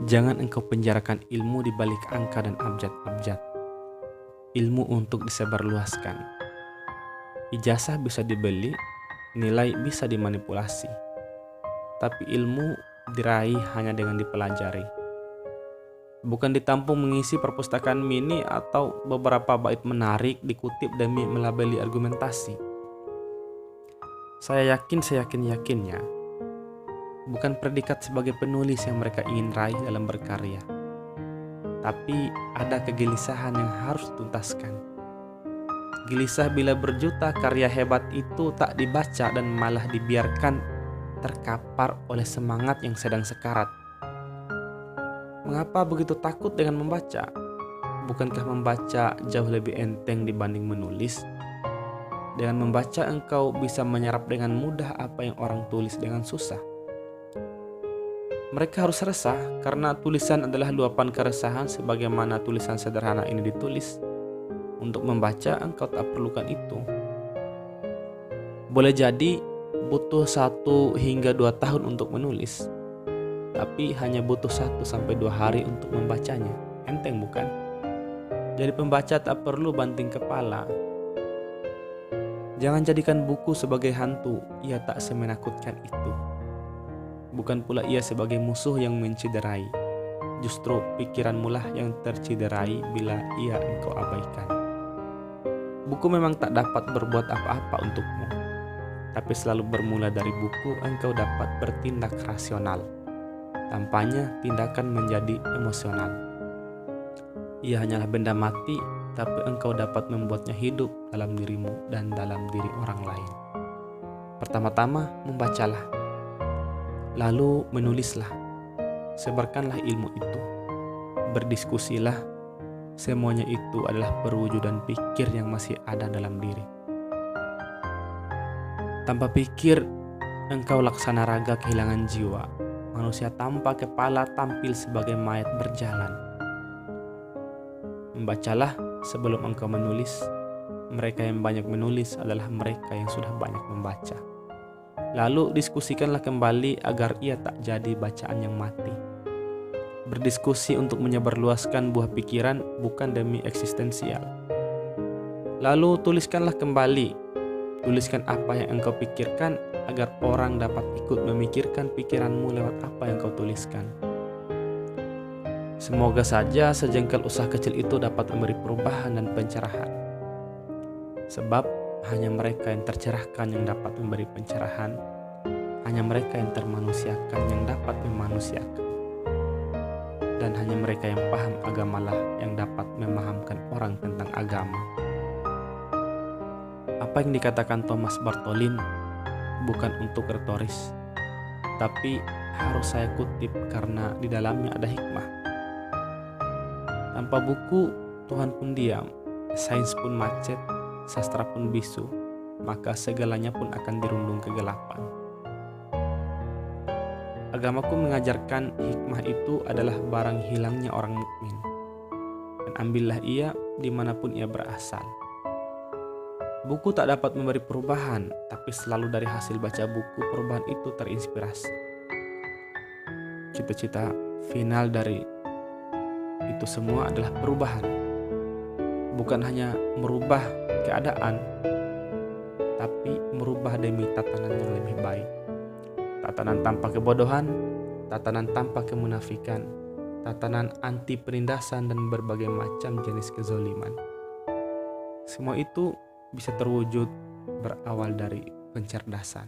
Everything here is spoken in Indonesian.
Jangan engkau penjarakan ilmu di balik angka dan abjad-abjad. Ilmu untuk disebarluaskan. Ijazah bisa dibeli, nilai bisa dimanipulasi. Tapi ilmu diraih hanya dengan dipelajari. Bukan ditampung mengisi perpustakaan mini atau beberapa bait menarik dikutip demi melabeli argumentasi. Saya yakin-yakinnya, bukan predikat sebagai penulis yang mereka ingin raih dalam berkarya. Tapi ada kegelisahan yang harus dituntaskan. Gelisah bila berjuta karya hebat itu tak dibaca dan malah dibiarkan terkapar oleh semangat yang sedang sekarat. Mengapa begitu takut dengan membaca? Bukankah membaca jauh lebih enteng dibanding menulis? Dengan membaca engkau bisa menyerap dengan mudah apa yang orang tulis dengan susah. Mereka harus resah karena tulisan adalah luapan keresahan sebagaimana tulisan sederhana ini ditulis. Untuk membaca engkau tak perlukan itu. Boleh jadi butuh 1 hingga 2 tahun untuk menulis. Tapi hanya butuh 1 sampai 2 hari untuk membacanya. Enteng bukan? Jadi pembaca tak perlu banting kepala. Jangan jadikan buku sebagai hantu, ia tak semenakutkan itu. Bukan pula ia sebagai musuh yang menciderai. Justru pikiranmu lah yang terciderai bila ia engkau abaikan. Buku memang tak dapat berbuat apa-apa untukmu. Tapi selalu bermula dari buku engkau dapat bertindak rasional. Tampaknya tindakan menjadi emosional. Ia hanyalah benda mati, tapi engkau dapat membuatnya hidup dalam dirimu dan dalam diri orang lain. Pertama-tama membacalah, lalu menulislah, sebarkanlah ilmu itu, berdiskusilah, semuanya itu adalah perwujudan pikir yang masih ada dalam diri. Tanpa pikir, engkau laksana raga kehilangan jiwa. Manusia tanpa kepala tampil sebagai mayat berjalan. Membacalah sebelum engkau menulis. Mereka yang banyak menulis adalah mereka yang sudah banyak membaca. Lalu diskusikanlah kembali agar ia tak jadi bacaan yang mati. Berdiskusi untuk menyebarluaskan buah pikiran bukan demi eksistensial. Lalu tuliskanlah kembali. Tuliskan apa yang engkau pikirkan agar orang dapat ikut memikirkan pikiranmu lewat apa yang kau tuliskan. Semoga saja sejengkal usaha kecil itu dapat memberi perubahan dan pencerahan. Sebab hanya mereka yang tercerahkan yang dapat memberi pencerahan. Hanya mereka yang termanusiakan yang dapat memanusiakan. Dan hanya mereka yang paham agamalah yang dapat memahamkan orang tentang agama. Apa yang dikatakan Thomas Bartholin bukan untuk retoris, tapi harus saya kutip karena di dalamnya ada hikmah. Tanpa buku, Tuhan pun diam, sains pun macet, sastra pun bisu, maka segalanya pun akan dirundung kegelapan. Agamaku mengajarkan hikmah itu adalah barang hilangnya orang mukmin, dan ambillah ia dimanapun ia berasal. Buku tak dapat memberi perubahan, tapi selalu dari hasil baca buku perubahan itu terinspirasi. Cita-cita final dari itu semua adalah perubahan. Bukan hanya merubah keadaan, tapi merubah demi tatanan yang lebih baik. Tatanan tanpa kebodohan, tatanan tanpa kemunafikan, tatanan anti penindasan dan berbagai macam jenis kezoliman. Semua itu bisa terwujud berawal dari pencerdasan.